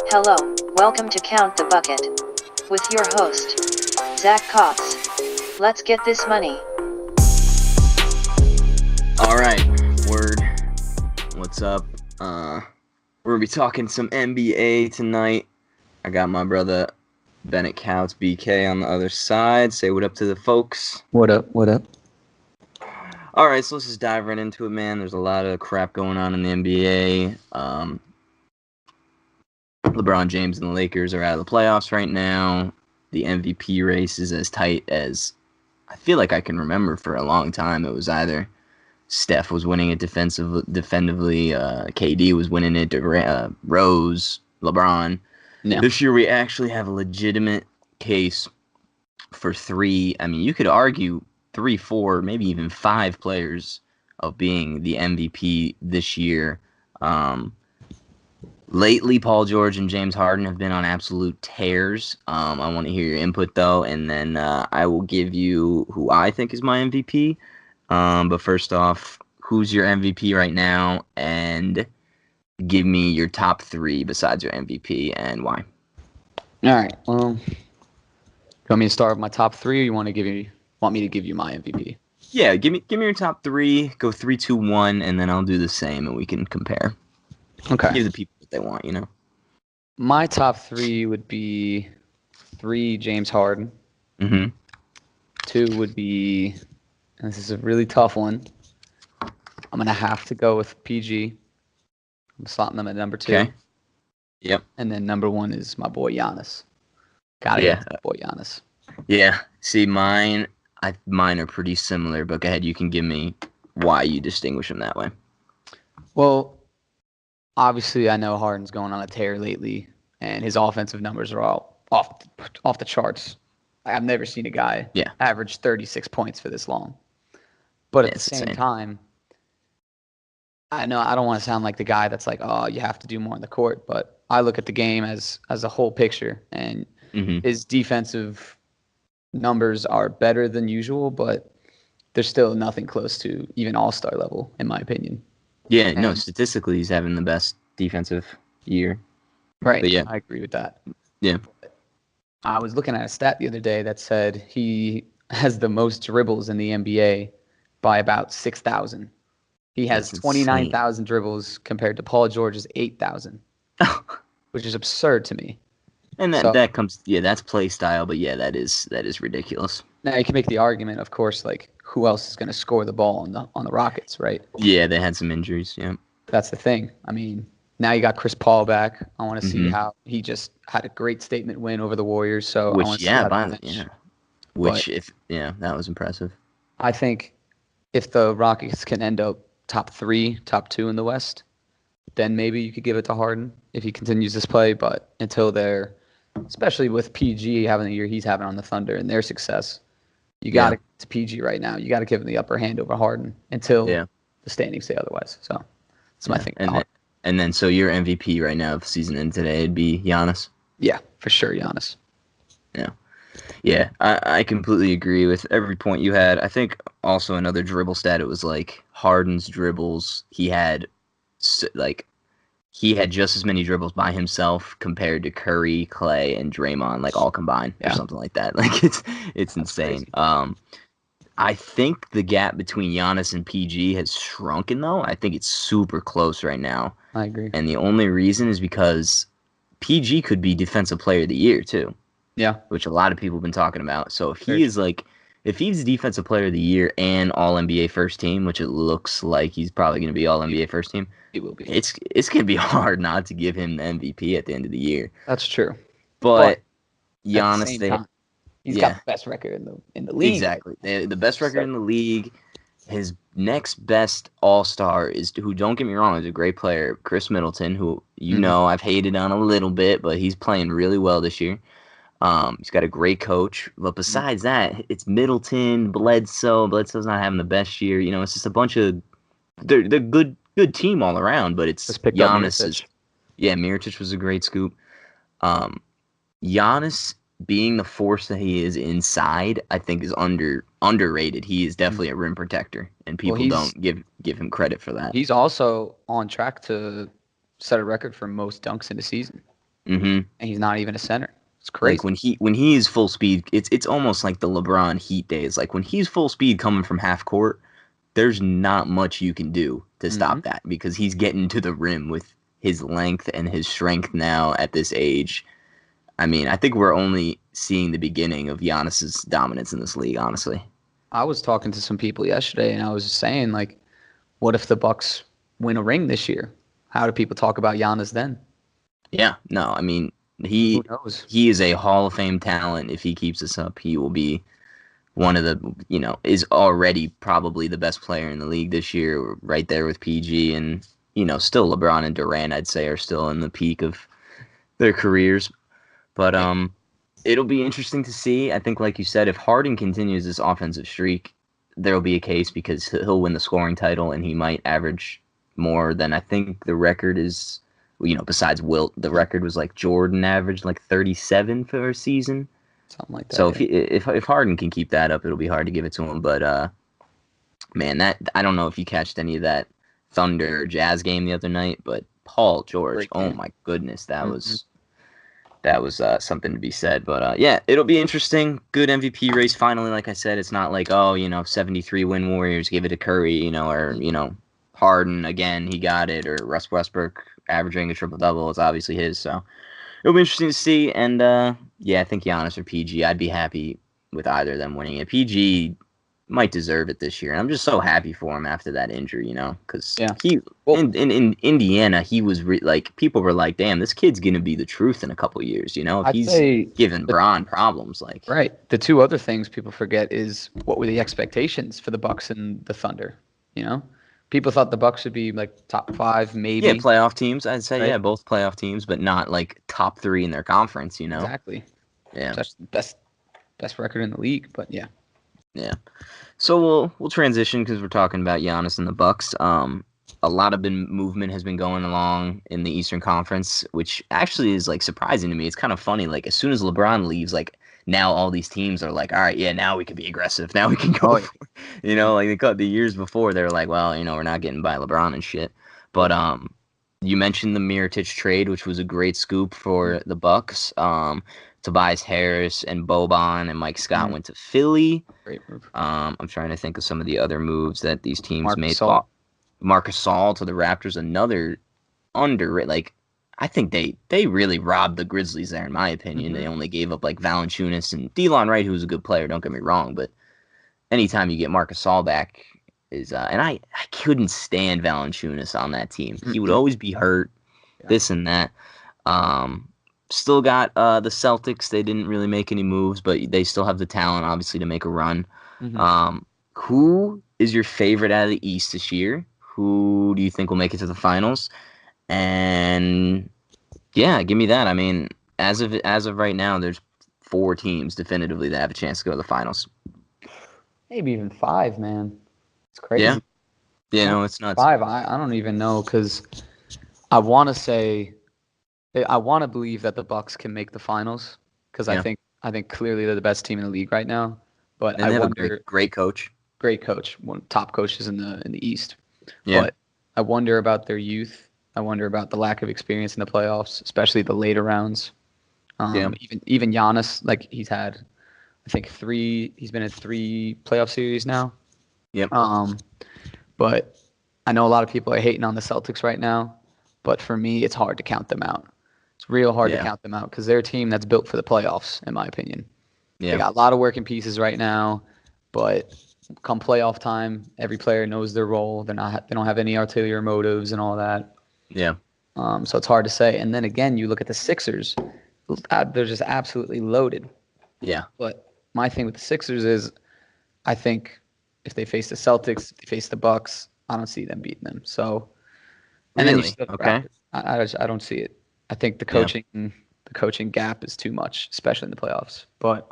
Hello, welcome to Count the Bucket. With your host, Zach Cox. Let's get this money. Alright, word. What's up? We're gonna be talking some NBA tonight. I got my brother Bennett Couts BK on the other side. Say what up to the folks. What up? Alright, so let's just dive right into it, man. There's a lot of crap going on in the NBA. LeBron James and the Lakers are out of the playoffs right now. The MVP race is as tight as I feel like I can remember for a long time. It was either Steph was winning it defensively, KD was winning it, Rose, LeBron. Yeah. This year we actually have a legitimate case for three. I mean, you could argue 3, 4, maybe even 5 players of being the MVP this year. Lately, Paul George and James Harden have been on absolute tears. I want to hear your input, though, and then I will give you who I think is my MVP. But first off, who's your MVP right now? And give me your top 3 besides your MVP and why. All right. Well, you want me to start with my top 3, or you want me to give you my MVP? Yeah, give me your top 3. Go 3, 2, 1, and then I'll do the same, and we can compare. Okay. Give the people what they want, you know. My top 3 would be 3 James Harden. Mm-hmm. 2 would be, and this is a really tough one, I'm gonna have to go with PG. I'm slotting them at number 2. Okay. Yep. And then number 1 is my boy Giannis. Gotta get to my boy Giannis. Yeah. See, mine are pretty similar, but go ahead. You can give me why you distinguish them that way. Well, obviously, I know Harden's going on a tear lately, and his offensive numbers are all off the charts. I've never seen a guy average 36 points for this long. But at the same time, I know I don't want to sound like the guy that's like, oh, you have to do more on the court, but I look at the game as a whole picture, and his defensive numbers are better than usual, but they're still nothing close to even all-star level, in my opinion. Yeah, no, statistically, he's having the best defensive year. Right, but yeah. I agree with that. Yeah. I was looking at a stat the other day that said he has the most dribbles in the NBA by about 6,000. He has 29,000 dribbles compared to Paul George's 8,000, which is absurd to me. And that comes, that's play style, but yeah, that is ridiculous. Now you can make the argument, of course, like who else is going to score the ball on the Rockets, right? Yeah, they had some injuries. Yeah, that's the thing. I mean, now you got Chris Paul back. I want to see how he just had a great statement win over the Warriors. So I want to see how that was impressive. I think if the Rockets can end up top 3, top 2 in the West, then maybe you could give it to Harden if he continues this play. But until they're, especially with PG having the year he's having on the Thunder and their success, you got to PG right now. You got to give him the upper hand over Harden until the standings say otherwise. So that's my thing. And then, so your MVP right now of the season and today would be Giannis? Yeah, for sure, Giannis. Yeah. Yeah, I completely agree with every point you had. I think also another dribble stat, it was like Harden's dribbles, he had just as many dribbles by himself compared to Curry, Clay, and Draymond, like all combined or something like that. Like it's insane. I think the gap between Giannis and PG has shrunken, though. I think it's super close right now. I agree. And the only reason is because PG could be Defensive Player of the Year, too. Yeah. Which a lot of people have been talking about. So if he's Defensive Player of the Year and All-NBA First Team, which it looks like he's probably going to be All-NBA First Team, he will be. It's going to be hard not to give him the MVP at the end of the year. That's true. But Giannis, he's got the best record in the league. Exactly. The best record in the league. His next best all-star is, who, don't get me wrong, is a great player, Chris Middleton, who know I've hated on a little bit, but he's playing really well this year. He's got a great coach. But besides that, it's Middleton, Bledsoe. Bledsoe's not having the best year. You know, it's just a bunch of they're good team all around, but it's Giannis. Mirotic was a great scoop. Giannis being the force that he is inside, I think is underrated. He is definitely a rim protector, and people don't give him credit for that. He's also on track to set a record for most dunks in the season. Mm-hmm. And he's not even a center. It's crazy. Like when he is full speed, it's almost like the LeBron Heat days. Like when he's full speed coming from half court, there's not much you can do to stop that because he's getting to the rim with his length and his strength now at this age. I mean, I think we're only seeing the beginning of Giannis's dominance in this league, honestly. I was talking to some people yesterday, and I was just saying, like, what if the Bucks win a ring this year? How do people talk about Giannis then? Yeah, no, I mean, he is a Hall of Fame talent. If he keeps this up, he will be one of the, is already probably the best player in the league this year, right there with PG. And, still LeBron and Durant, I'd say, are still in the peak of their careers. But it'll be interesting to see. I think, like you said, if Harden continues this offensive streak, there'll be a case because he'll win the scoring title and he might average more than I think the record is. Besides Wilt, the record was like Jordan averaged like 37 for a season. Something like that. So if Harden can keep that up, it'll be hard to give it to him. But man, I don't know if you catched any of that Thunder Jazz game the other night, but Paul George, oh my goodness, that was something to be said. But yeah, it'll be interesting. Good MVP race finally. Like I said, it's not like 73 win Warriors, give it to Curry, or Harden again, he got it, or Russ Westbrook averaging a triple-double. It's obviously his, so it'll be interesting to see. And yeah, I think Giannis or PG, I'd be happy with either of them winning it. PG might deserve it this year, and I'm just so happy for him after that injury, because in Indiana, he was people were like, damn, this kid's gonna be the truth in a couple years, if he's giving Bron problems. Right. The two other things people forget is what were the expectations for the Bucks and the Thunder, People thought the Bucks should be like top 5, maybe. Yeah, playoff teams. I'd say, right? Both playoff teams, but not like top 3 in their conference. Exactly. Yeah. That's the best record in the league, but yeah. Yeah. So we'll transition because we're talking about Giannis and the Bucks. A lot of movement has been going along in the Eastern Conference, which actually is like surprising to me. It's kind of funny. Like as soon as LeBron leaves, like now all these teams are like, all right, yeah, now we can be aggressive. Now we can go. Like the years before, they were like, well, we're not getting by LeBron and shit. But you mentioned the Mirotic trade, which was a great scoop for the Bucks. Tobias Harris and Boban and Mike Scott went to Philly. Great move. I'm trying to think of some of the other moves that these teams made. Marc Gasol to the Raptors, another underrated. I think they really robbed the Grizzlies there, in my opinion. They only gave up like Valanciunas and Delon Wright, who's a good player. Don't get me wrong, but anytime you get Marc Gasol back is and I couldn't stand Valanciunas on that team. He would always be hurt, this and that. Still got the Celtics. They didn't really make any moves, but they still have the talent, obviously, to make a run. Who is your favorite out of the East this year? Who do you think will make it to the finals? And yeah, give me that. I mean, as of right now, there's 4 teams definitively that have a chance to go to the finals. Maybe even 5, man. It's crazy. Yeah. Yeah, no, it's nuts. 5. I don't even know because I want to believe that the Bucks can make the finals because I think clearly they're the best team in the league right now. But and they have a great coach. Great coach, one of the top coaches in the East. Yeah. But I wonder about their youth. I wonder about the lack of experience in the playoffs, especially the later rounds. Even Giannis, like he's had, I think he's been in 3 playoff series now. Yep. But I know a lot of people are hating on the Celtics right now, but for me, it's hard to count them out. It's real hard to count them out because they're a team that's built for the playoffs, in my opinion. Yeah. They got a lot of working pieces right now, but come playoff time, every player knows their role. They don't have any ulterior motives and all that. Yeah. So it's hard to say. And then again, you look at the Sixers, they're just absolutely loaded. Yeah. But my thing with the Sixers is I think if they face the Celtics, if they face the Bucks, I don't see them beating them. So, and really? Then okay. I don't see it. I think the coaching gap is too much, especially in the playoffs. But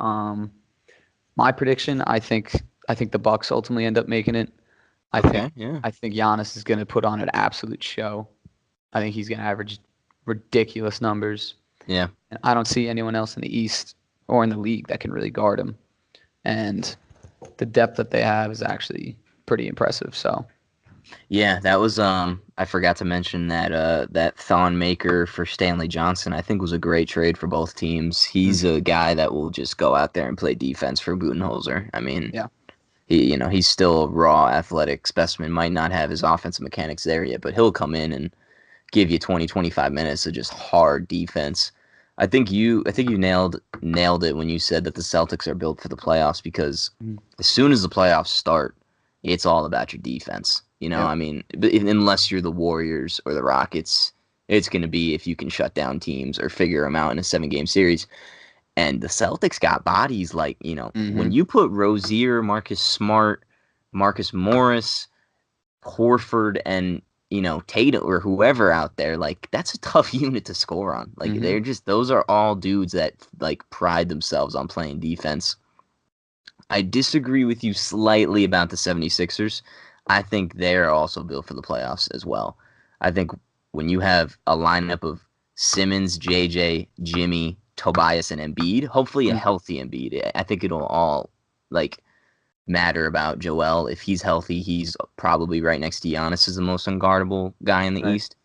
my prediction, I think the Bucks ultimately end up making it. I think Giannis is going to put on an absolute show. I think he's going to average ridiculous numbers. Yeah. And I don't see anyone else in the East or in the league that can really guard him. And the depth that they have is actually pretty impressive. So yeah, that was I forgot to mention that Thon Maker for Stanley Johnson I think was a great trade for both teams. He's a guy that will just go out there and play defense for Budenholzer. I mean, yeah, he's still a raw athletic specimen, might not have his offensive mechanics there yet, but he'll come in and give you 20, 25 minutes of just hard defense. I think you nailed it when you said that the Celtics are built for the playoffs because as soon as the playoffs start, it's all about your defense. Yep. I mean, unless you're the Warriors or the Rockets, it's going to be if you can shut down teams or figure them out in a 7-game series. And the Celtics got bodies like, when you put Rozier, Marcus Smart, Marcus Morris, Horford, and Tatum or whoever out there, like that's a tough unit to score on. Like those are all dudes that like pride themselves on playing defense. I disagree with you slightly about the 76ers. I think they're also built for the playoffs as well. I think when you have a lineup of Simmons, JJ, Jimmy, Tobias, and Embiid, hopefully a healthy Embiid, I think it'll all like matter about Joel. If he's healthy, he's probably right next to Giannis as the most unguardable guy in the East.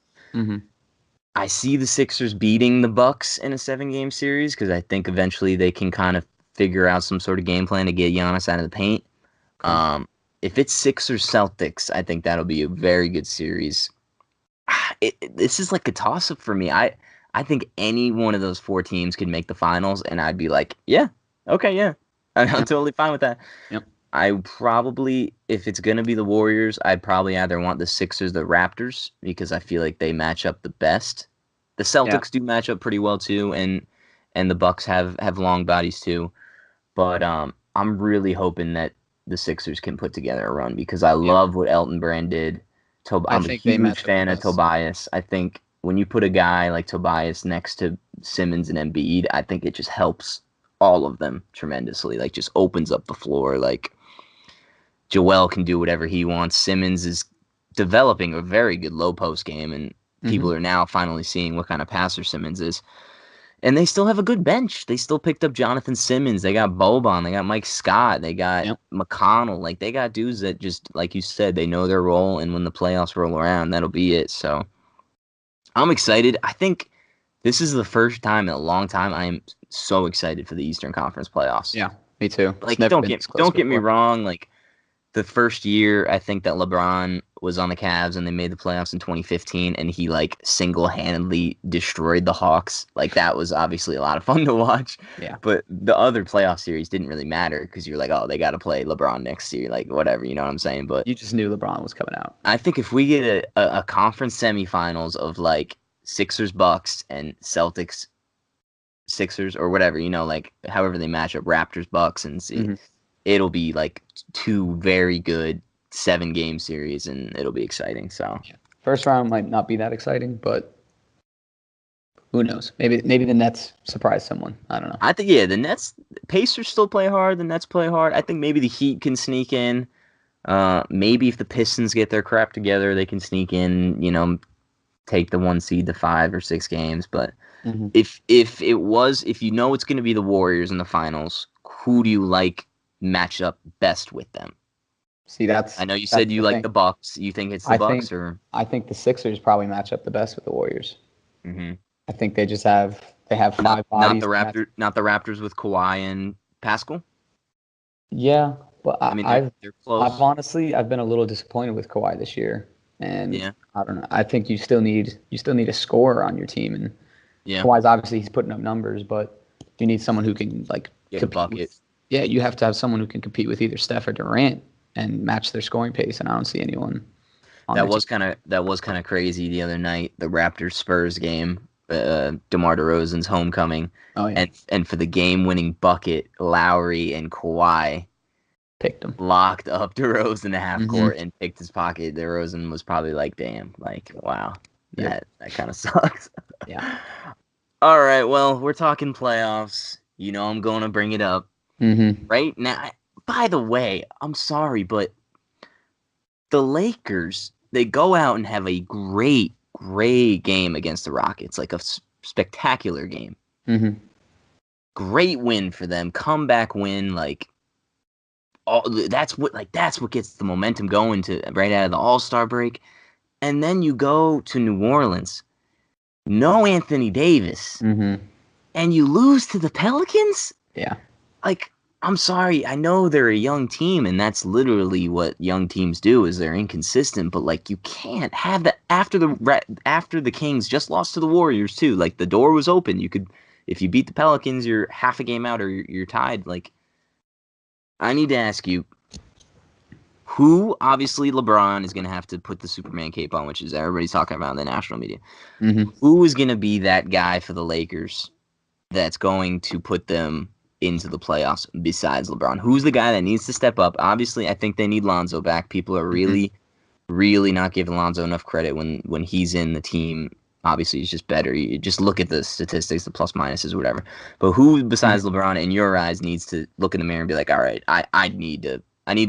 I see the Sixers beating the Bucks in a 7-game series because I think eventually they can kind of figure out some sort of game plan to get Giannis out of the paint. If it's Sixers Celtics, I think that'll be a very good series. This is like a toss-up for me. I think any one of those 4 teams could make the finals, and I'd be like, yeah, okay, yeah. I'm totally fine with that. Yep. I probably, if it's going to be the Warriors, I'd probably either want the Sixers, the Raptors, because I feel like they match up the best. The Celtics do match up pretty well too, and the Bucks have long bodies too. But I'm really hoping that the Sixers can put together a run because I love what Elton Brand did. I'm a huge fan of Tobias. I think when you put a guy like Tobias next to Simmons and Embiid, I think it just helps all of them tremendously. Like just opens up the floor. Like Joel can do whatever he wants. Simmons is developing a very good low post game, and people are now finally seeing what kind of passer Simmons is. And they still have a good bench. They still picked up Jonathan Simmons. They got Boban. They got Mike Scott. They got McConnell. Like they got dudes that just, like you said, they know their role. And when the playoffs roll around, that'll be it. So I'm excited. I think this is the first time in a long time I am so excited for the Eastern Conference playoffs. Yeah, me too. Like don't get me wrong. Like the first year, I think that LeBron was on the Cavs and they made the playoffs in 2015, and he like single-handedly destroyed the Hawks. Like that was obviously a lot of fun to watch. Yeah. But the other playoff series didn't really matter because you're like, oh, they got to play LeBron next year, like whatever, you know what I'm saying? But you just knew LeBron was coming out. I think if we get a conference semifinals of like Sixers Bucks and Celtics Sixers or whatever, like however they match up, Raptors Bucks, and see. It'll be like 2 very good 7-game series, and it'll be exciting. So first round might not be that exciting, but who knows? Maybe the Nets surprise someone. I don't know. I think the Nets, Pacers still play hard. The Nets play hard. I think maybe the Heat can sneak in. Maybe if the Pistons get their crap together, they can sneak in. Take the 1 seed to 5 or 6 games. But if it's going to be the Warriors in the finals, who do you like match up best with them? See, I know you said you like the Bucks. You think it's the Bucks, or I think the Sixers probably match up the best with the Warriors. I think they just have 5 bodies. Not the Raptors with Kawhi and Pascal. Yeah, but they're close. I've been a little disappointed with Kawhi this year, and I don't know. I think you still need a scorer on your team, and Kawhi's obviously he's putting up numbers, but you need someone who can like get a bucket. You have to have someone who can compete with either Steph or Durant and match their scoring pace, and I don't see anyone. That was kind of crazy the other night. The Raptors Spurs game, DeMar DeRozan's homecoming, and for the game-winning bucket, Lowry and Kawhi picked him, locked up DeRozan at half court and picked his pocket. DeRozan was probably like, "Damn, like wow, that kind of sucks." Yeah. All right, well, we're talking playoffs. I'm going to bring it up. Right now, by the way, I'm sorry, but the Lakers, they go out and have a great game against the Rockets, like a spectacular game. great win for them, comeback win. Like, that's what gets the momentum going to right out of the All-Star break. And then you go to New Orleans, no Anthony Davis, and you lose to the Pelicans? Yeah. Like, I'm sorry, I know they're a young team, and that's literally what young teams do is they're inconsistent, but, like, you can't have that after the Kings just lost to the Warriors, too. Like, the door was open. You could, if you beat the Pelicans, you're half a game out or you're tied. Like, I need to ask you, who, obviously, LeBron is going to have to put the Superman cape on, which is everybody's talking about in the national media. Who is going to be that guy for the Lakers that's going to put them into the playoffs besides LeBron? Who's the guy that needs to step up? Obviously, I think they need Lonzo back. People are really, really not giving Lonzo enough credit when he's in the team. Obviously, he's just better. You just look at the statistics, the plus minuses, whatever. But who besides LeBron, in your eyes, needs to look in the mirror and be like, all right, I need to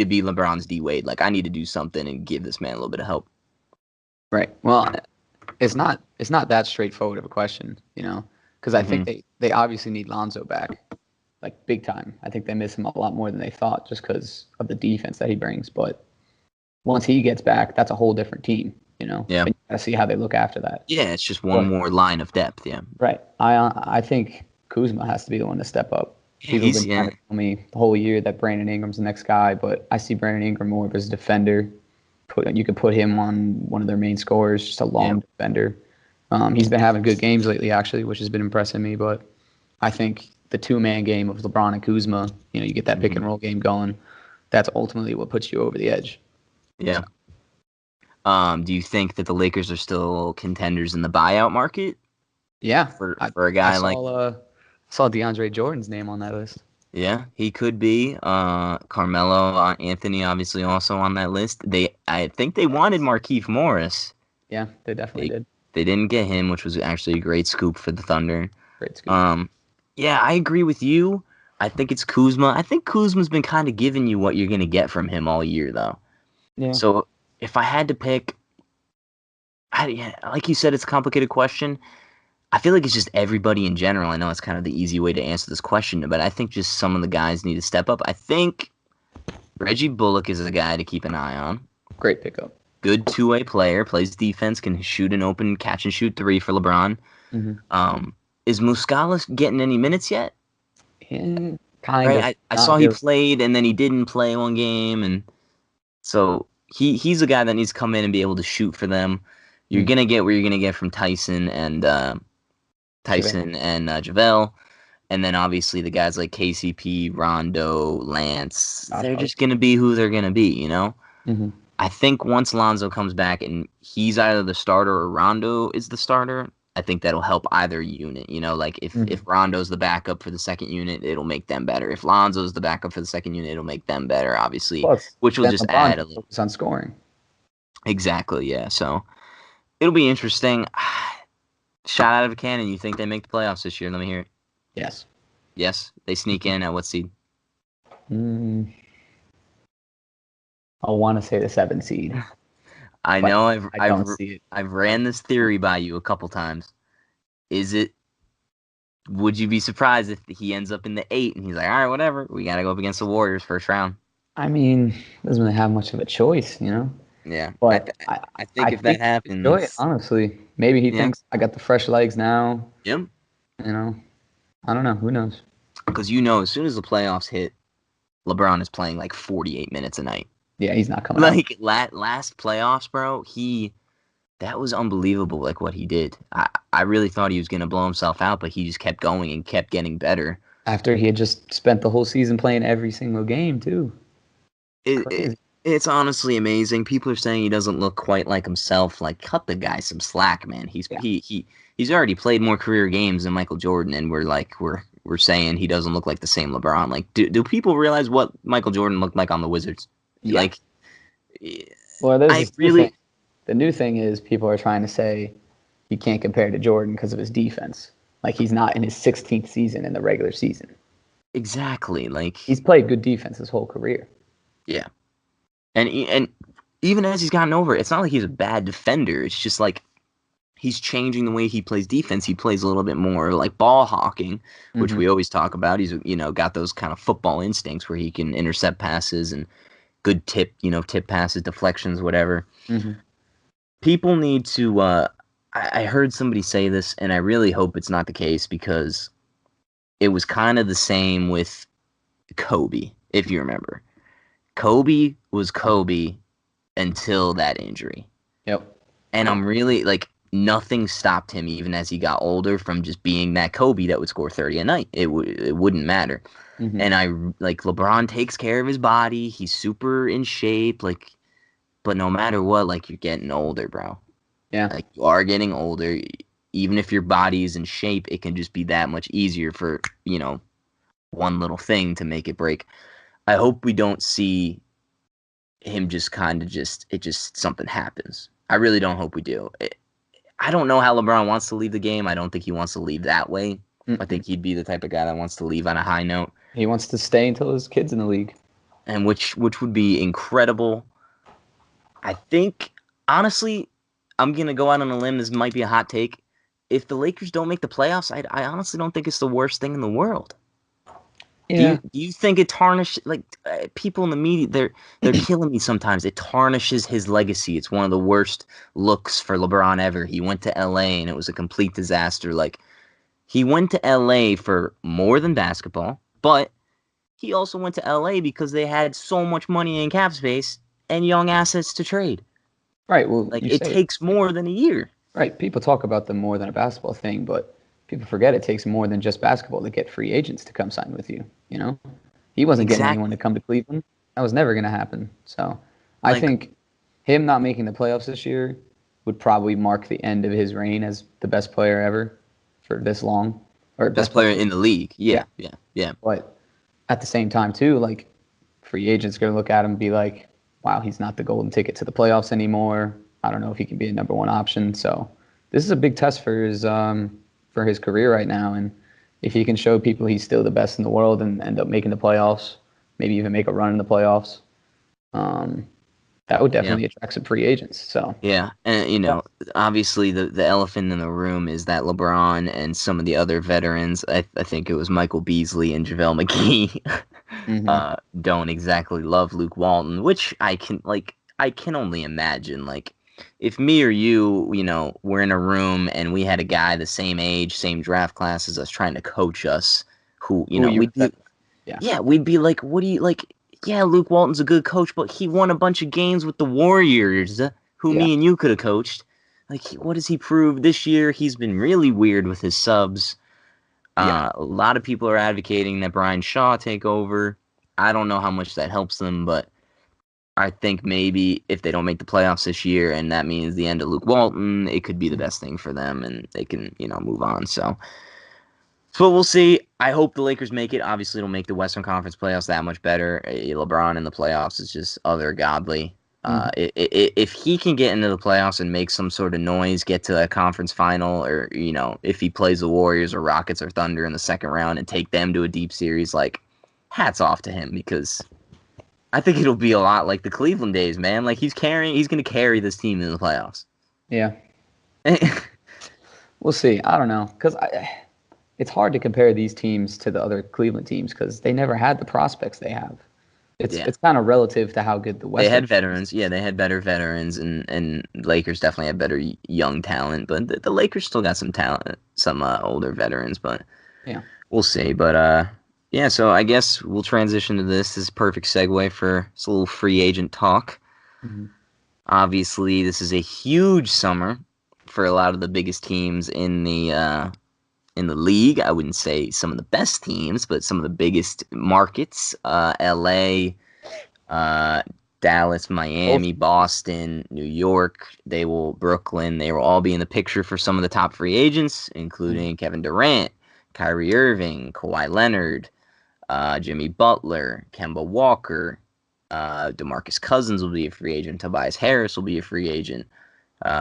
be LeBron's D Wade. Like, I need to do something and give this man a little bit of help. Right. Well, it's not that straightforward of a question, because I think they obviously need Lonzo back, like big time. I think they miss him a lot more than they thought just because of the defense that he brings. But once he gets back, that's a whole different team, Yeah. And you gotta see how they look after that. Yeah, it's just one more line of depth. Yeah. Right. I think Kuzma has to be the one to step up. People have been trying to tell me the whole year that Brandon Ingram's the next guy, but I see Brandon Ingram more of as a defender. You could put him on one of their main scorers, just a long defender. He's been having good games lately, actually, which has been impressing me. But I think the two-man game of LeBron and Kuzma, you get that pick-and-roll game going. That's ultimately what puts you over the edge. Yeah. Do you think that the Lakers are still contenders in the buyout market? Yeah. For a guy I saw DeAndre Jordan's name on that list. Yeah, he could be. Carmelo Anthony, obviously, also on that list. I think they wanted Markieff Morris. Yeah, they definitely did. They didn't get him, which was actually a great scoop for the Thunder. Great scoop. Yeah, I agree with you. I think it's Kuzma. I think Kuzma's been kind of giving you what you're going to get from him all year, though. Yeah. So if I had to pick, like you said, it's a complicated question. I feel like it's just everybody in general. I know it's kind of the easy way to answer this question, but I think just some of the guys need to step up. I think Reggie Bullock is a guy to keep an eye on. Great pickup. Good two-way player, plays defense, can shoot an open catch-and-shoot three for LeBron. Is Muscala getting any minutes yet? Kind of. I saw he played, and then he didn't play one game, and so he's a guy that needs to come in and be able to shoot for them. You're gonna get what you're gonna get from Tyson and JaVale. And then obviously the guys like KCP, Rondo, Lance, they're just going to be who they're going to be, I think once Lonzo comes back and he's either the starter or Rondo is the starter, I think that'll help either unit. Like if Rondo's the backup for the second unit, it'll make them better. If Lonzo's the backup for the second unit, it'll make them better, obviously, which will just add a little. Focus on scoring. Exactly, yeah. So it'll be interesting. Shot out of a cannon. You think they make the playoffs this year? Let me hear it. Yes. Yes? They sneak in at what seed? I want to say the 7th seed. I know I've ran this theory by you a couple times. Would you be surprised if he ends up in the 8 and he's like, all right, whatever. We got to go up against the Warriors first round. I mean, doesn't really have much of a choice, Yeah. But I think if that happens. Enjoy it, honestly. Maybe he thinks I got the fresh legs now. Yep. I don't know. Who knows? Because as soon as the playoffs hit, LeBron is playing like 48 minutes a night. Yeah, he's not coming out. Last playoffs, bro, that was unbelievable, like what he did. I really thought he was going to blow himself out, but he just kept going and kept getting better. After he had just spent the whole season playing every single game, too. It's honestly amazing. People are saying he doesn't look quite like himself. Like, cut the guy some slack, man. He's already played more career games than Michael Jordan, and we're saying he doesn't look like the same LeBron. Like, do people realize what Michael Jordan looked like on the Wizards? Yeah. Like, well, the new thing is people are trying to say he can't compare to Jordan because of his defense. Like, he's not in his 16th season in the regular season. Exactly. Like, he's played good defense his whole career. Yeah. And even as he's gotten over it, it's not like he's a bad defender. It's just like he's changing the way he plays defense. He plays a little bit more like ball hawking, which we always talk about. He's, got those kind of football instincts where he can intercept passes and good tip passes, deflections, whatever. People need to, I heard somebody say this, and I really hope it's not the case, because it was kind of the same with Kobe, if you remember. Kobe was Kobe until that injury. Yep. And I'm really, nothing stopped him, even as he got older, from just being that Kobe that would score 30 a night. It wouldn't matter. And LeBron takes care of his body. He's super in shape. But no matter what, you're getting older, bro. Yeah. You are getting older. Even if your body is in shape, it can just be that much easier for, one little thing to make it break. I hope we don't see him just something happens. I really don't hope we do. I don't know how LeBron wants to leave the game. I don't think he wants to leave that way. I think he'd be the type of guy that wants to leave on a high note. He wants to stay until his kid's in the league. And which would be incredible. I think, honestly, I'm going to go out on a limb. This might be a hot take. If the Lakers don't make the playoffs, I honestly don't think it's the worst thing in the world. Yeah. Do you think it tarnishes, people in the media, they're killing me sometimes. It tarnishes his legacy. It's one of the worst looks for LeBron ever. He went to LA and it was a complete disaster. He went to LA for more than basketball, but he also went to LA because they had so much money in cap space and young assets to trade. Right. Well, it takes more than a year. Right. People talk about the more than a basketball thing, but people forget it takes more than just basketball to get free agents to come sign with you. He wasn't getting anyone to come to Cleveland. That was never going to happen. So I think him not making the playoffs this year would probably mark the end of his reign as the best player ever for this long. Or best player in the league. Yeah. But at the same time, too, free agents are going to look at him and be like, wow, he's not the golden ticket to the playoffs anymore. I don't know if he can be a number one option. So this is a big test for his career right now. And if he can show people he's still the best in the world and end up making the playoffs, maybe even make a run in the playoffs, that would definitely attract some free agents. So yeah, and obviously the elephant in the room is that LeBron and some of the other veterans, I think it was Michael Beasley and JaVale McGee, don't exactly love Luke Walton, which I can only imagine. If me or you, we're in a room and we had a guy the same age, same draft class as us trying to coach us, we'd be like, what do you yeah, Luke Walton's a good coach, but he won a bunch of games with the Warriors, who me and you could have coached. What does he prove this year? He's been really weird with his subs. A lot of people are advocating that Brian Shaw take over. I don't know how much that helps them, but I think maybe if they don't make the playoffs this year and that means the end of Luke Walton, it could be the best thing for them and they can, move on. So we'll see. I hope the Lakers make it. Obviously, it'll make the Western Conference playoffs that much better. LeBron in the playoffs is just othergodly. If he can get into the playoffs and make some sort of noise, get to a conference final, or, if he plays the Warriors or Rockets or Thunder in the second round and take them to a deep series, hats off to him, because I think it'll be a lot like the Cleveland days, man. He's going to carry this team in the playoffs. Yeah. We'll see. I don't know. Because it's hard to compare these teams to the other Cleveland teams because they never had the prospects they have. It's kind of relative to how good the West. They had veterans. Yeah, they had better veterans, and Lakers definitely had better young talent. But the Lakers still got some talent, some older veterans. But yeah, we'll see. But yeah, so I guess we'll transition to this. This is a perfect segue for a little free agent talk. Obviously, this is a huge summer for a lot of the biggest teams in the league. I wouldn't say some of the best teams, but some of the biggest markets. LA, Dallas, Miami, Boston, New York, Brooklyn, they will all be in the picture for some of the top free agents, including Kevin Durant, Kyrie Irving, Kawhi Leonard, Jimmy Butler, Kemba Walker, DeMarcus Cousins will be a free agent. Tobias Harris will be a free agent.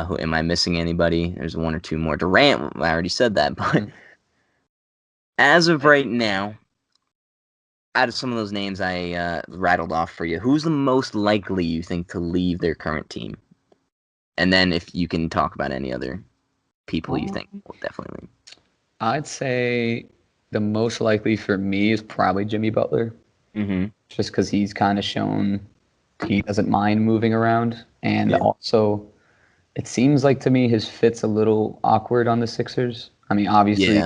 Who am I missing anybody? There's one or two more. Durant, I already said that, but as of right now, out of some of those names I rattled off for you, who's the most likely you think to leave their current team? And then if you can talk about any other people you think will definitely leave? I'd say the most likely for me is probably Jimmy Butler. Mm-hmm. Just because he's kind of shown he doesn't mind moving around. And also, it seems like to me his fit's a little awkward on the Sixers. I mean, obviously,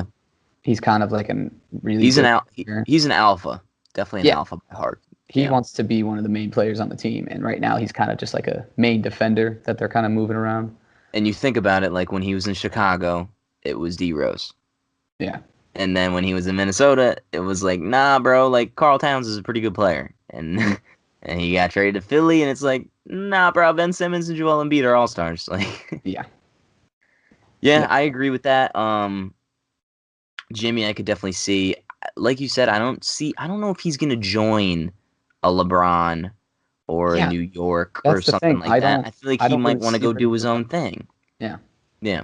he's kind of like a really he's good he's an alpha. Definitely an alpha by heart. He wants to be one of the main players on the team. And right now, he's kind of just like a main defender that they're kind of moving around. And you think about it, like when he was in Chicago, it was D-Rose. Yeah. And then when he was in Minnesota, it was like, nah, bro, like Karl Towns is a pretty good player. And and he got traded to Philly, and it's like, nah, bro, Ben Simmons and Joel Embiid are all-stars. Like, yeah, I agree with that. Jimmy, I could definitely see. Like you said, I don't know if he's gonna join a LeBron or a New York or something like that. I feel like he might want to go do his own thing. Yeah. Yeah.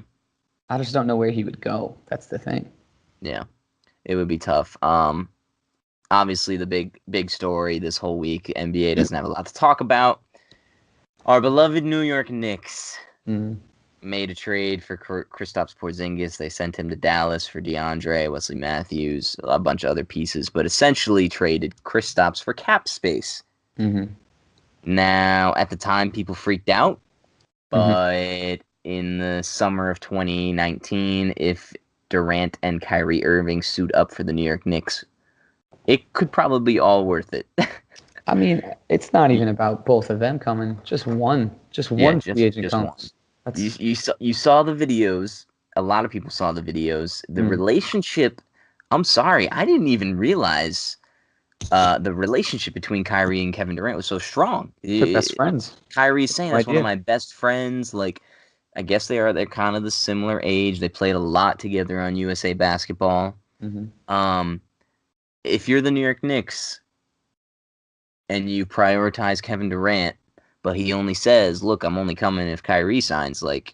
I just don't know where he would go. That's the thing. Yeah. It would be tough. Obviously the big story this whole week, NBA doesn't have a lot to talk about. Our beloved New York Knicks made a trade for Kristaps Porzingis. They sent him to Dallas for DeAndre, Wesley Matthews, a bunch of other pieces, but essentially traded Kristaps for cap space. Mm-hmm. Now, at the time, people freaked out, but in the summer of 2019, if Durant and Kyrie Irving suit up for the New York Knicks, it could probably be all worth it. I mean, it's not even about both of them coming. Just one free agent comes. You saw the videos. A lot of people saw the videos. The relationship. I'm sorry, I didn't even realize the relationship between Kyrie and Kevin Durant was so strong. They're best friends. Kyrie's saying that's one of my best friends. Like, I guess they're kind of the similar age. They played a lot together on USA Basketball. If you're the New York Knicks and you prioritize Kevin Durant, but he only says, "Look, I'm only coming if Kyrie signs." Like,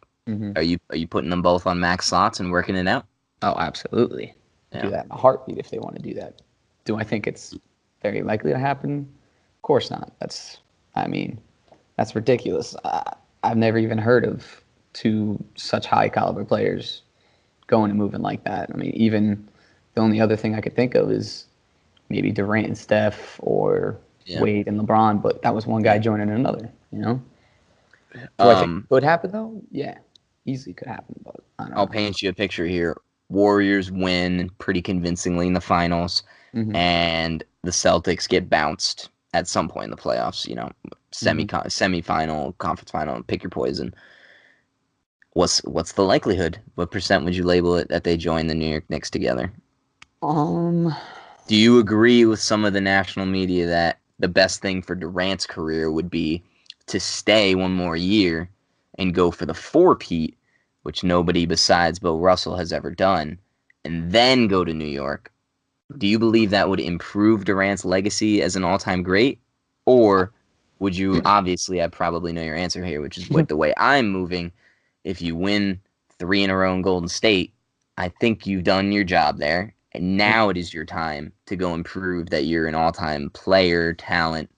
are you putting them both on max slots and working it out? Oh, absolutely. Do that in a heartbeat if they want to do that. Do I think it's very likely to happen? Of course not. That's ridiculous. I've never even heard of two such high caliber players going and moving like that. I mean, even the only other thing I could think of is maybe Durant and Steph or Wade and LeBron, but that was one guy joining another, you know? Do I think it could happen, though? Yeah, easily could happen, but I don't know. I'll paint you a picture here. Warriors win pretty convincingly in the finals, and the Celtics get bounced at some point in the playoffs, you know, semifinal, conference final, pick your poison. What's the likelihood? What percent would you label it that they join the New York Knicks together? Do you agree with some of the national media that the best thing for Durant's career would be to stay one more year and go for the four-peat, which nobody besides Bill Russell has ever done, and then go to New York? Do you believe that would improve Durant's legacy as an all-time great? Or would you, obviously, I probably know your answer here, which is with the way I'm moving, if you win 3 in a row in Golden State, I think you've done your job there. And now it is your time to go and prove that you're an all-time player, talent,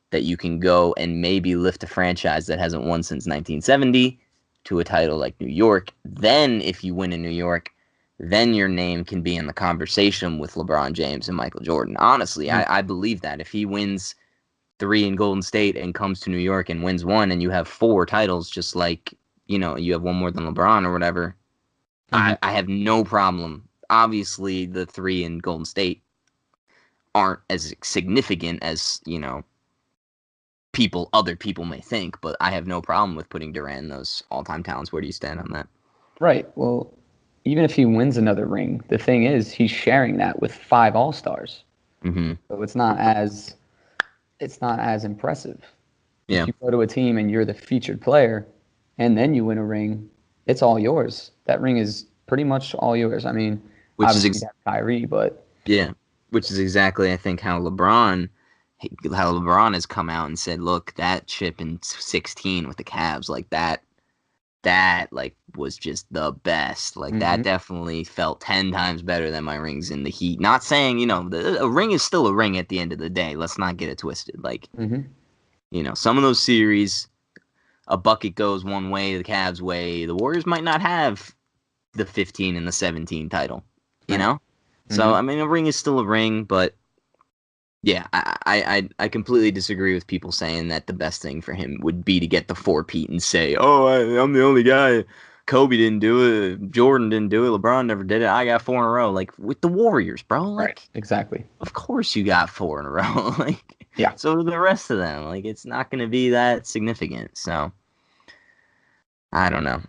that you can go and maybe lift a franchise that hasn't won since 1970 to a title like New York. Then if you win in New York, then your name can be in the conversation with LeBron James and Michael Jordan. Honestly, I believe that. If he wins 3 in Golden State and comes to New York and wins 1 and you have 4 titles, just like, you know, you have 1 more than LeBron or whatever, I have no problem. Obviously, the 3 in Golden State aren't as significant as, you know, other people may think, but I have no problem with putting Durant in those all-time talents. Where do you stand on that? Right. Well, even if he wins another ring, the thing is he's sharing that with 5 All-Stars. So it's not as impressive. Yeah. If you go to a team and you're the featured player and then you win a ring, it's all yours. That ring is pretty much all yours. I mean, obviously you have Kyrie, but which is exactly, I think, how LeBron has come out and said, look, that chip in 16 with the Cavs, like that like was just the best. Like that definitely felt 10 times better than my rings in the Heat. Not saying, you know, a ring is still a ring at the end of the day. Let's not get it twisted. Like, you know, some of those series, a bucket goes one way, the Cavs way. The Warriors might not have the 15 and the 17 title, you Right. know? So, I mean, a ring is still a ring, but yeah, I completely disagree with people saying that the best thing for him would be to get the four-peat and say, oh, I'm the only guy. Kobe didn't do it. Jordan didn't do it. LeBron never did it. I got 4 in a row. Like, with the Warriors, bro. Like, Right. Exactly. of course you got 4 in a row. Like, yeah. So do the rest of them. Like, it's not going to be that significant. So, I don't know.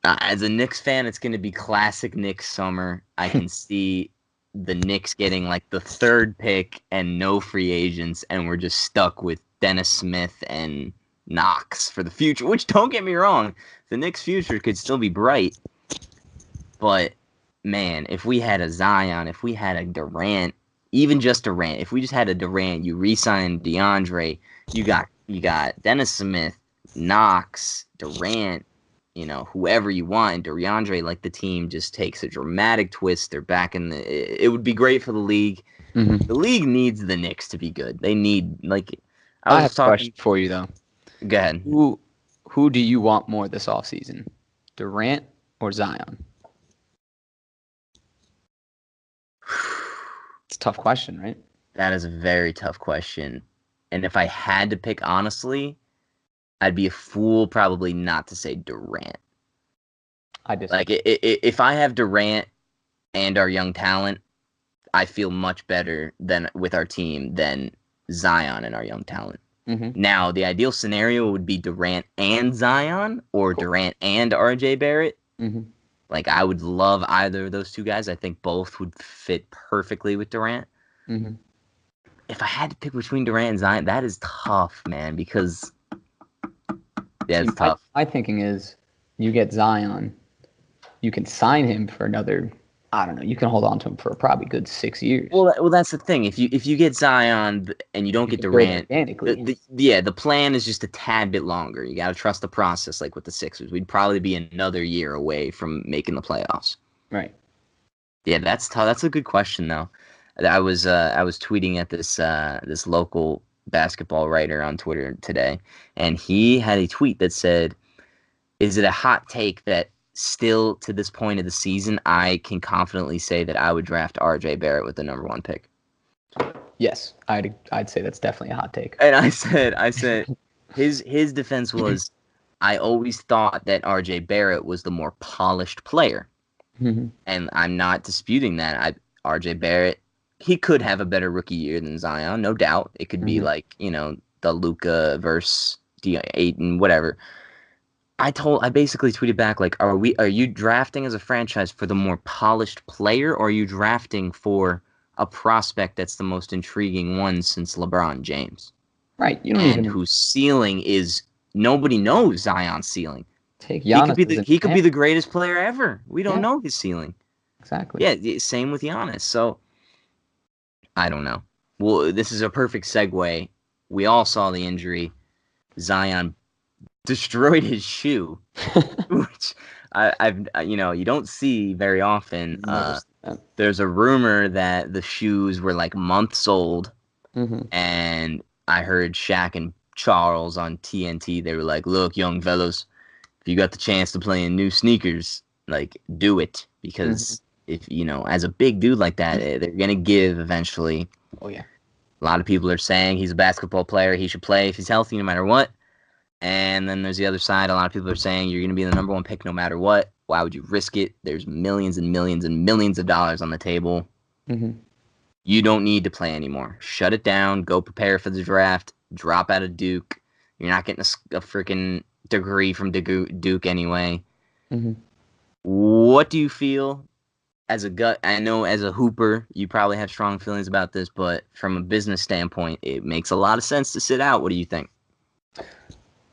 As a Knicks fan, it's going to be classic Knicks summer. I can see the Knicks getting like the 3rd pick and no free agents, and we're just stuck with Dennis Smith and Knox for the future. Which, don't get me wrong, the Knicks' future could still be bright. But, man, if we had a Zion, if we had a Durant, even just Durant, if we just had a Durant, you re-signed DeAndre, you got Dennis Smith, Knox, Durant, whoever you want, and DeAndre, like, the team just takes a dramatic twist. They're back in it would be great for the league. Mm-hmm. The league needs the Knicks to be good. They need, like, I have a question for you, though. Go ahead. Who do you want more this offseason? Durant or Zion? It's a tough question, right? That is a very tough question. And if I had to pick honestly, I'd be a fool probably not to say Durant. I just like if I have Durant and our young talent, I feel much better than with our team than Zion and our young talent. Mm-hmm. Now, the ideal scenario would be Durant and Zion, or Durant and RJ Barrett. Mm-hmm. Like, I would love either of those two guys. I think both would fit perfectly with Durant. Mm-hmm. If I had to pick between Durant and Zion, that is tough, man, because it's tough. My thinking is you get Zion, you can sign him for another, I don't know, you can hold on to him for probably good 6 years. Well, that's the thing. If you get Zion and you don't get Durant, the plan is just a tad bit longer. You got to trust the process, like with the Sixers. We'd probably be another year away from making the playoffs. Right. Yeah, that's tough. That's a good question, though. I was tweeting at this local basketball writer on Twitter today, and he had a tweet that said, "Is it a hot take that still to this point of the season I can confidently say that I would draft RJ Barrett with the number 1 pick?" Yes, I'd say that's definitely a hot take. And I said his defense was, I always thought that RJ Barrett was the more polished player. Mm-hmm. And I'm not disputing that. RJ Barrett, he could have a better rookie year than Zion, no doubt. It could be like, the Luka versus Ayton, whatever. I basically tweeted back, like, are you drafting as a franchise for the more polished player, or are you drafting for a prospect that's the most intriguing one since LeBron James? Right. Whose ceiling is, nobody knows Zion's ceiling. Take Giannis. He could be the greatest player ever. We don't know his ceiling. Exactly. Yeah, same with Giannis. So, I don't know. Well, this is a perfect segue. We all saw the injury. Zion destroyed his shoe, which I've you don't see very often. There's a rumor that the shoes were like months old, and I heard Shaq and Charles on TNT. They were like, "Look, young fellas, if you got the chance to play in new sneakers, like, do it, because if as a big dude like that, they're gonna give eventually." Oh yeah. A lot of people are saying he's a basketball player. He should play if he's healthy, no matter what. And then there's the other side. A lot of people are saying you're going to be the number 1 pick no matter what. Why would you risk it? There's millions and millions and millions of dollars on the table. Mm-hmm. You don't need to play anymore. Shut it down. Go prepare for the draft. Drop out of Duke. You're not getting a freaking degree from Duke anyway. Mm-hmm. What do you feel as a gut? I know as a hooper, you probably have strong feelings about this, but from a business standpoint, it makes a lot of sense to sit out. What do you think?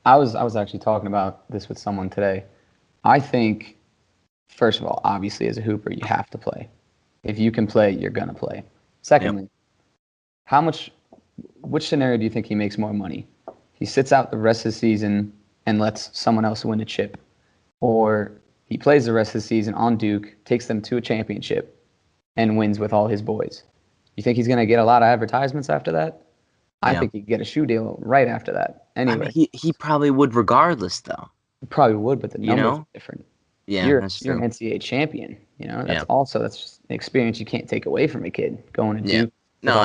I was actually talking about this with someone today. I think, first of all, obviously as a hooper, you have to play. If you can play, you're gonna play. Secondly, which scenario do you think he makes more money? He sits out the rest of the season and lets someone else win a chip, or he plays the rest of the season on Duke, takes them to a championship, and wins with all his boys. You think he's gonna get a lot of advertisements after that? I think he'd get a shoe deal right after that. Anyway, he probably would regardless, though. He probably would, but the numbers are different. Yeah, you're that's an true. NCAA champion. Yeah. That's just an experience you can't take away from a kid going to Yeah. Duke. No,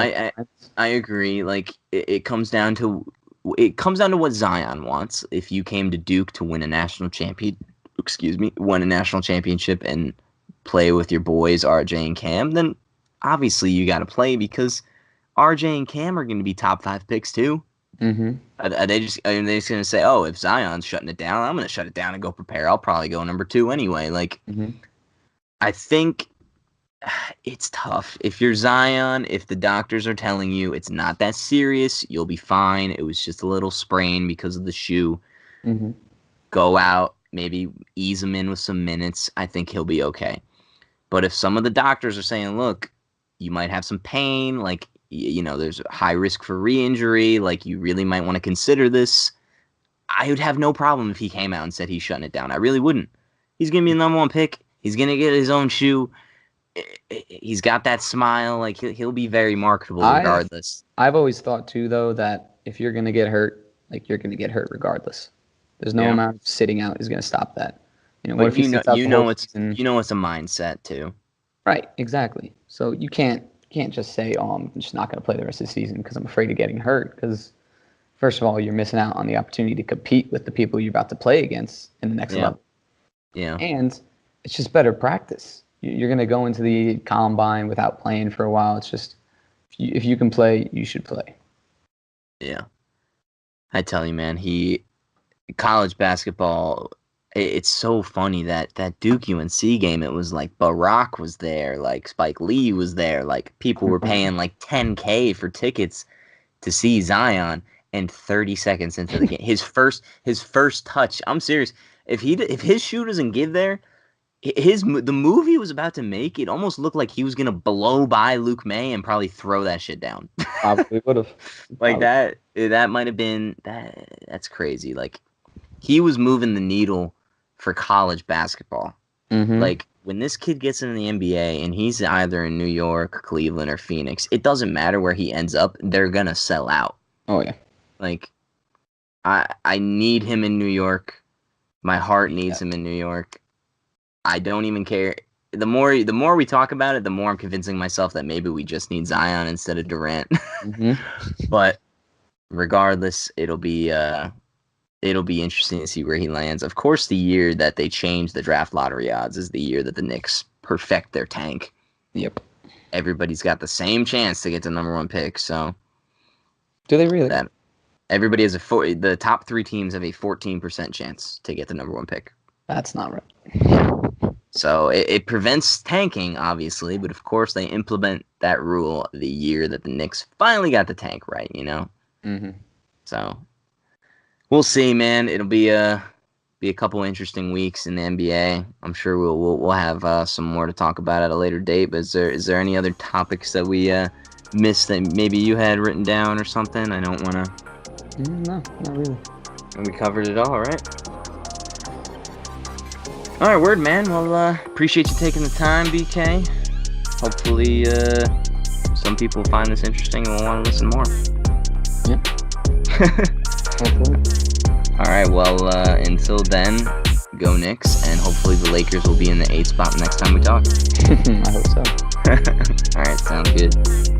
I agree. Like it comes down to what Zion wants. If you came to Duke to win a national championship and play with your boys RJ and Cam, then obviously you got to play because RJ and Cam are going to be top 5 picks too. Mm-hmm. Are they just going to say, oh, if Zion's shutting it down, I'm going to shut it down and go prepare. I'll probably go number 2 anyway. Like, I think it's tough. If you're Zion, if the doctors are telling you it's not that serious, you'll be fine. It was just a little sprain because of the shoe. Go out, maybe ease him in with some minutes. I think he'll be okay. But if some of the doctors are saying, look, you might have some pain, like, there's a high risk for re-injury, like, you really might want to consider this, I would have no problem if he came out and said he's shutting it down. I really wouldn't. He's going to be the number 1 pick. He's going to get his own shoe. He's got that smile. Like, he'll be very marketable regardless. I've always thought, too, though, that if you're going to get hurt, like, you're going to get hurt regardless. There's no amount of sitting out is going to stop that. What if it's a mindset, too. Right, exactly. So you can't just say, oh, I'm just not going to play the rest of the season because I'm afraid of getting hurt. Because, first of all, you're missing out on the opportunity to compete with the people you're about to play against in the next level. Yeah. And it's just better practice. You're going to go into the combine without playing for a while. It's just, if you can play, you should play. Yeah. I tell you, man, college basketball, it's so funny that Duke UNC game, it was like Barack was there, like Spike Lee was there, like people were paying like $10K for tickets to see Zion, and 30 seconds into the game, his first touch, I'm serious, if his shoe doesn't give there, the move he was about to make, it almost looked like he was gonna blow by Luke May and probably throw that shit down. Probably would have. Like that might have been that's crazy. Like, he was moving the needle for college basketball. Like, when this kid gets into the NBA and he's either in New York, Cleveland, or Phoenix, it doesn't matter where he ends up, they're gonna sell out. Oh yeah. Like, I need him in New York. My heart needs him in New York. I don't even care. The more we talk about it, the more I'm convincing myself that maybe we just need Zion instead of Durant. But regardless, it'll be interesting to see where he lands. Of course, the year that they change the draft lottery odds is the year that the Knicks perfect their tank. Yep. Everybody's got the same chance to get the number 1 pick. So, do they really? Everybody has the top 3 teams have a 14% chance to get the number 1 pick. That's not right. So it prevents tanking, obviously, but of course they implement that rule the year that the Knicks finally got the tank right, So we'll see, man. It'll be a couple interesting weeks in the NBA. I'm sure we'll have some more to talk about at a later date. But is there any other topics that we missed that maybe you had written down or something? I don't want to. No, not really. And we covered it all, right? All right, word, man. Well, appreciate you taking the time, BK. Hopefully, some people find this interesting and will want to listen more. Yep. Hopefully. All right, well, until then, go Knicks, and hopefully the Lakers will be in the 8th spot next time we talk. I hope so. All right, sounds good.